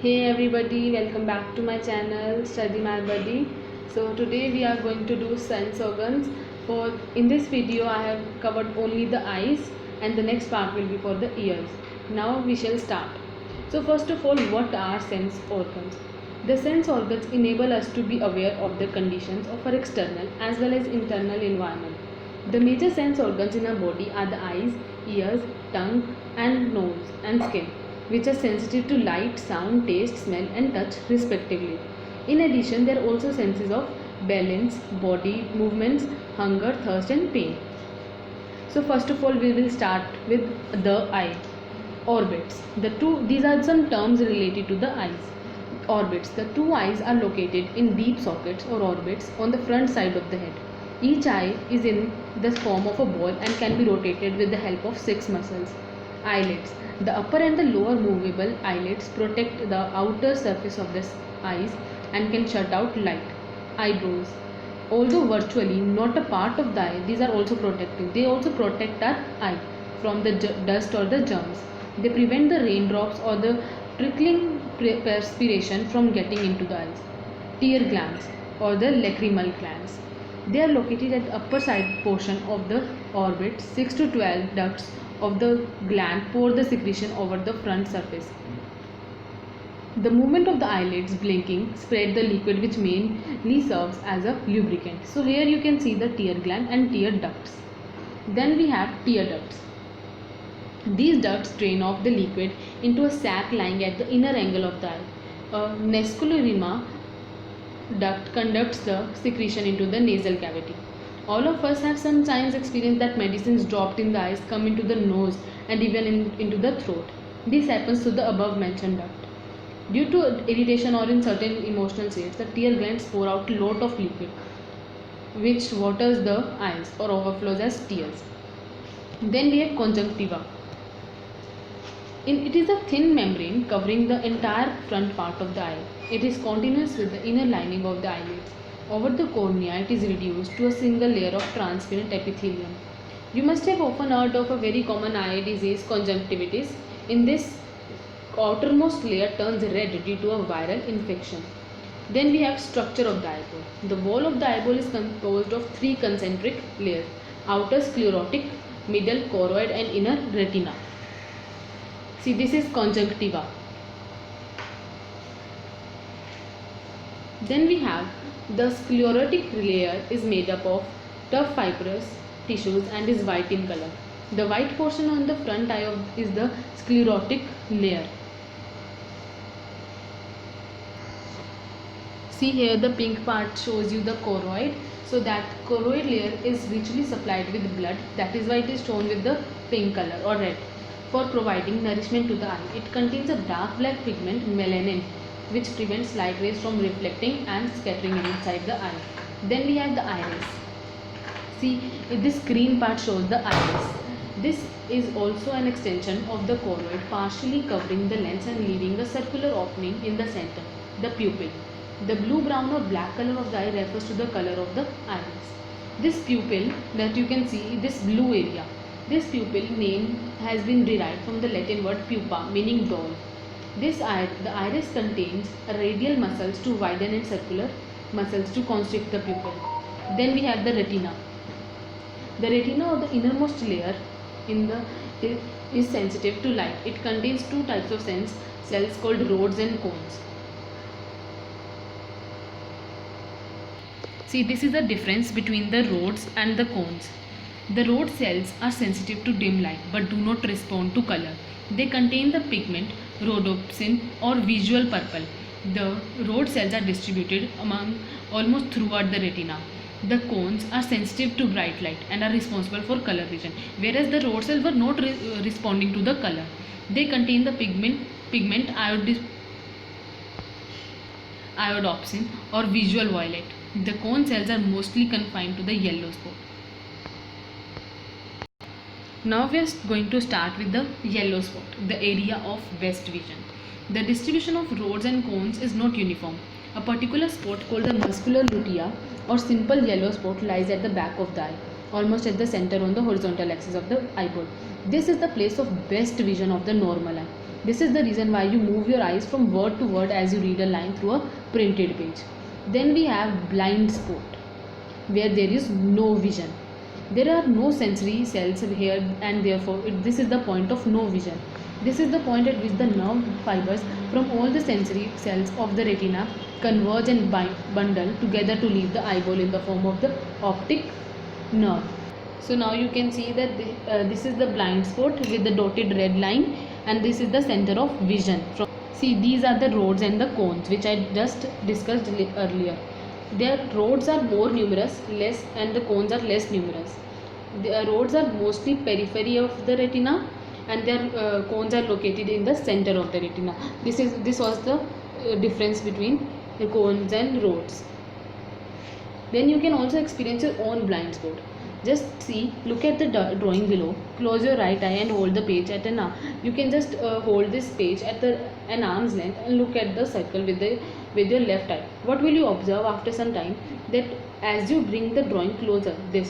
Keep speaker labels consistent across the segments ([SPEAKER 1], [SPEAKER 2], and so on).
[SPEAKER 1] Hey everybody, welcome back to my channel Study My Buddy. So today we are going to do sense organs. For in this video I have covered only the eyes and the next part will be for the ears. Now we shall start. So first of all, what are sense organs? The sense organs enable us to be aware of the conditions of our external as well as internal environment. The major sense organs in our body are the eyes, ears, tongue and nose and skin, which are sensitive to light, sound, taste, smell and touch respectively. In addition, there are also senses of balance, body movements, hunger, thirst and pain. So first of all, we will start with the eye. Orbits. These are some terms related to the eyes. Orbits. The two eyes are located in deep sockets or orbits on the front side of the head. Each eye is in the form of a ball and can be rotated with the help of 6 muscles. Eyelids. The upper and the lower movable eyelids protect the outer surface of the eyes and can shut out light. Eyebrows. Although virtually not a part of the eye, these are also protective. They also protect our eye from the dust or the germs. They prevent the raindrops or the trickling perspiration from getting into the eyes. Tear glands or the lacrimal glands. They are located at the upper side portion of the orbit. 6 to 12 ducts of the gland pour the secretion over the front surface. The movement of the eyelids blinking spread the liquid which mainly serves as a lubricant. So here you can see the tear gland and tear ducts. Then we have tear ducts. These ducts drain off the liquid into a sac lying at the inner angle of the eye. A nascularima duct conducts the secretion into the nasal cavity. All of us have sometimes experienced that medicines dropped in the eyes come into the nose and even into the throat. This happens to the above mentioned duct. Due to irritation or in certain emotional states, the tear glands pour out a lot of liquid which waters the eyes or overflows as tears. Then we have conjunctiva. It is a thin membrane covering the entire front part of the eye. It is continuous with the inner lining of the eyelids. Over the cornea, it is reduced to a single layer of transparent epithelium. You must have often heard of a very common eye disease, conjunctivitis. In this, outermost layer turns red due to a viral infection. Then we have structure of the eyeball. The wall of the eyeball is composed of 3 concentric layers: outer sclerotic, middle choroid and inner retina. See, this is conjunctiva. Then we have the sclerotic layer is made up of tough fibrous tissues and is white in color. The white portion on the front eye is the sclerotic layer. See here, the pink part shows you the choroid. So that choroid layer is richly supplied with blood. That is why it is shown with the pink color or red, for providing nourishment to the eye. It contains a dark black pigment, melanin, which prevents light rays from reflecting and scattering inside the eye. Then we have the iris. See, this green part shows the iris. This is also an extension of the choroid, partially covering the lens and leaving a circular opening in the center, the pupil. The blue, brown or black color of the eye refers to the color of the iris. This pupil that you can see, this blue area, this pupil name has been derived from the Latin word pupa, meaning doll. The iris contains radial muscles to widen and circular muscles to constrict the pupil. Then we have the retina. The retina, or the innermost layer is sensitive to light. It contains 2 types of cells called rods and cones. See, this is the difference between the rods and the cones. The rod cells are sensitive to dim light but do not respond to color. They contain the pigment rhodopsin or visual purple. The rod cells are distributed among almost throughout the retina. The cones are sensitive to bright light and are responsible for color vision, whereas the rod cells were not responding to the color. They contain the pigment iodopsin or visual violet. The cone cells are mostly confined to the yellow spot. Now we are going to start with the yellow spot, the area of best vision. The distribution of rods and cones is not uniform. A particular spot called the muscular lutea or simple yellow spot lies at the back of the eye, almost at the center on the horizontal axis of the eyeball. This is the place of best vision of the normal eye. This is the reason why you move your eyes from word to word as you read a line through a printed page. Then we have blind spot, where there is no vision. There are no sensory cells here, and therefore this is the point of no vision. This is the point at which the nerve fibers from all the sensory cells of the retina converge and bundle together to leave the eyeball in the form of the optic nerve. So now you can see that this is the blind spot with the dotted red line, and this is the center of vision. See, these are the rods and the cones which I just discussed earlier. Their rods are more numerous, and the cones are less numerous. The rods are mostly periphery of the retina, and their cones are located in the center of the retina. This was the difference between the cones and rods. Then you can also experience your own blind spot. Just see, look at the drawing below. Close your right eye and hold the page at an arm. You can just hold this page at an arm's length and look at the circle with your left eye. What will you observe after some time? That as you bring the drawing closer, the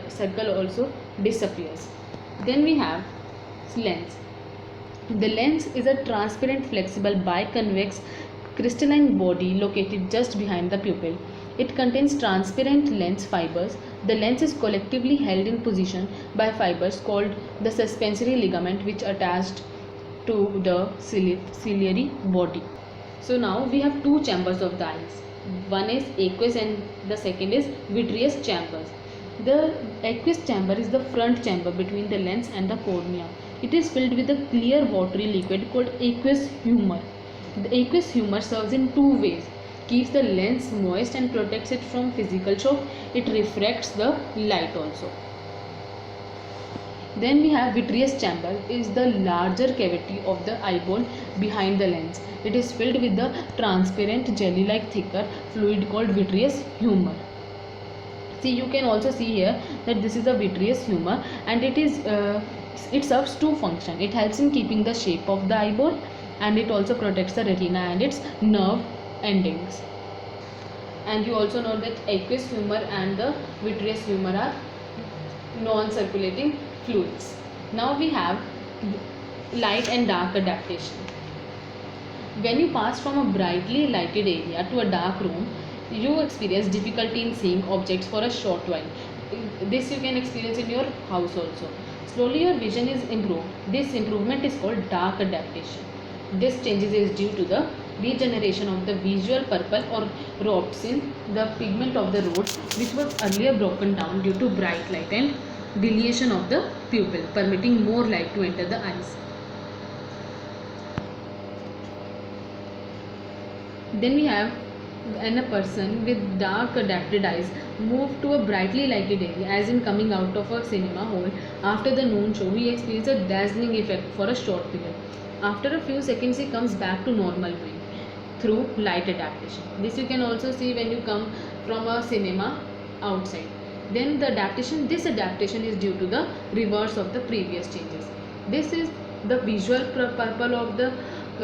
[SPEAKER 1] circle also disappears. Then we have lens. The lens is a transparent, flexible, biconvex crystalline body located just behind the pupil. It contains transparent lens fibers. The lens is collectively held in position by fibers called the suspensory ligament, which attached to the ciliary body. So now we have two chambers of the eyes. One is aqueous and the second is vitreous chambers. The aqueous chamber is the front chamber between the lens and the cornea. It is filled with a clear watery liquid called aqueous humor. The aqueous humor serves in two ways. Keeps the lens moist and protects it from physical shock. It refracts the light also. Then we have vitreous chamber, is the larger cavity of the eyeball behind the lens. It is filled with the transparent jelly-like thicker fluid called vitreous humor. See, you can also see here that this is the vitreous humor, and it serves two functions. It helps in keeping the shape of the eyeball, and it also protects the retina and its nerve endings. And you also know that aqueous humor and the vitreous humor are non-circulating fluids. Now we have light and dark adaptation. When you pass from a brightly lighted area to a dark room, you experience difficulty in seeing objects for a short while. This you can experience in your house also. Slowly your vision is improved. This improvement is called dark adaptation. This changes is due to the degeneration of the visual purple or rhodopsin, the pigment of the rods, which was earlier broken down due to bright light, and dilation of the pupil, permitting more light to enter the eyes. Then we have when a person with dark adapted eyes move to a brightly lighted area, as in coming out of a cinema hall after the noon show, he experiences a dazzling effect for a short period. After a few seconds he comes back to normal viewing through light adaptation. This you can also see when you come from a cinema outside. Then this adaptation is due to the reverse of the previous changes. This is the visual purple of the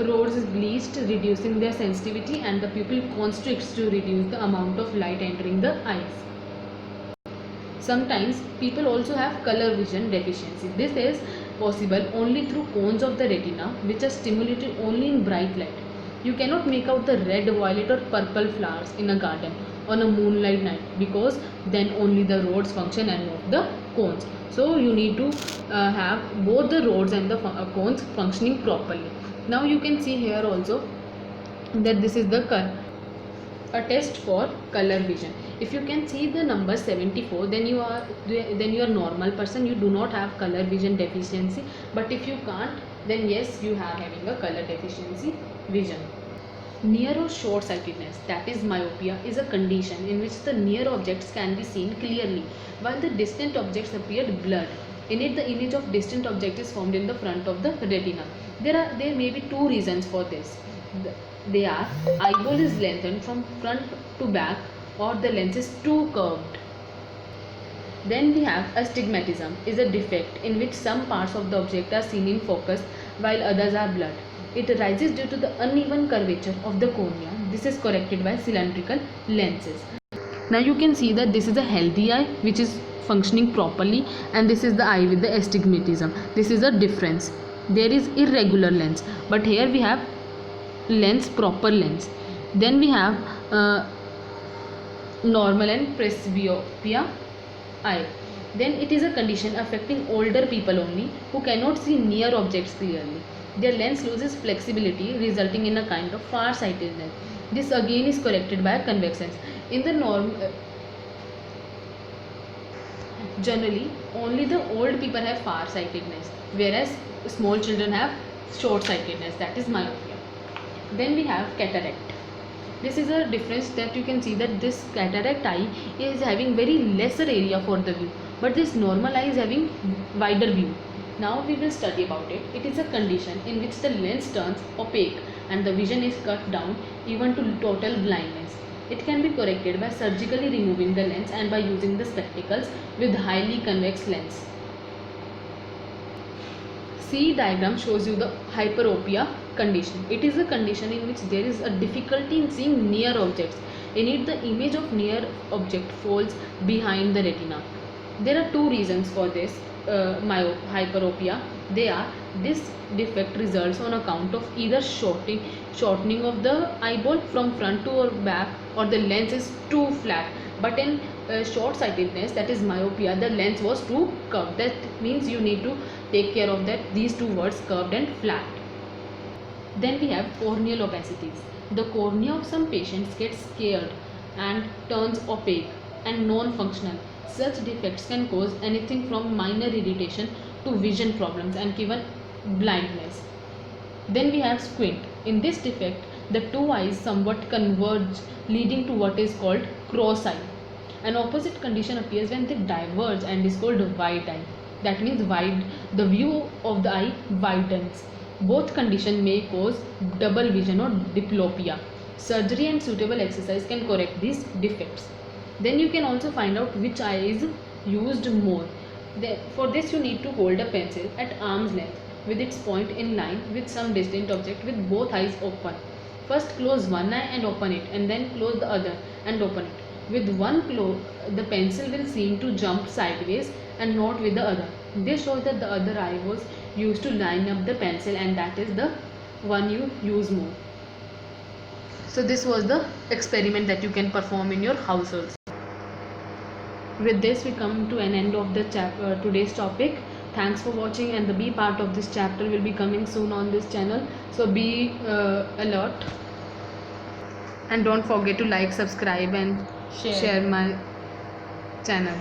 [SPEAKER 1] rods is bleached, reducing their sensitivity, and the pupil constricts to reduce the amount of light entering the eyes. Sometimes people also have color vision deficiency. This is possible only through cones of the retina, which are stimulated only in bright light. You cannot make out the red, violet or purple flowers in a garden on a moonlight night, because then only the rods function and not the cones. So you need to have both the rods and the cones functioning properly. Now you can see here also that this is a test for color vision. If you can see the number 74, then you are normal person. You do not have color vision deficiency. But if you can't, then yes, you are having a color deficiency vision. Near or short sightedness, that is myopia, is a condition in which the near objects can be seen clearly while the distant objects appear blurred. In it, the image of distant object is formed in the front of the retina. There may be two reasons for this. They are eyeball is lengthened from front to back, or the lens is too curved. Then we have astigmatism, is a defect in which some parts of the object are seen in focus while others are blurred. It arises due to the uneven curvature of the cornea. This is corrected by cylindrical lenses. Now you can see that this is a healthy eye which is functioning properly, and this is the eye with the astigmatism. This is a difference. there is irregular lens, but here we have lens, proper lens. Then we have normal and presbyopia eye. Then it is a condition affecting older people only who cannot see near objects clearly. Their lens loses flexibility, resulting in a kind of far-sightedness. This again is corrected by a convex lens. In the generally only the old people have far-sightedness, whereas small children have short-sightedness, that is myopia. Then we have cataract. This is a difference that you can see that this cataract eye is having very lesser area for the view, but this normal eye is having wider view. Now we will study about it. It is a condition in which the lens turns opaque and the vision is cut down even to total blindness. It can be corrected by surgically removing the lens and by using the spectacles with highly convex lens. C diagram shows you the hyperopia condition. It is a condition in which there is a difficulty in seeing near objects. In it, the image of near object falls behind the retina. There are two reasons for this hyperopia. They are, this defect results on account of either shortening of the eyeball from front to or back, or the lens is too flat. But in short-sightedness, that is myopia, the lens was too curved. That means you need to take care of that, these two words, curved and flat. Then we have corneal opacities. The cornea of some patients gets scared and turns opaque and non-functional. Such defects can cause anything from minor irritation to vision problems and even blindness. Then we have squint. In this defect, the two eyes somewhat converge, leading to what is called cross eye. An opposite condition appears when they diverge and is called wide eye. That means the view of the eye widens. Both conditions may cause double vision or diplopia. Surgery and suitable exercise can correct these defects. Then you can also find out which eye is used more. For this you need to hold a pencil at arm's length with its point in line with some distant object with both eyes open. First close one eye and open it, and then close the other and open it. With one close, the pencil will seem to jump sideways and not with the other. This shows that the other eye was used to line up the pencil, and that is the one you use more. So this was the experiment that you can perform in your households. With this we come to an end of the today's topic. Thanks for watching, and the B part of this chapter will be coming soon on this channel. So be alert, and don't forget to like, subscribe and share my channel.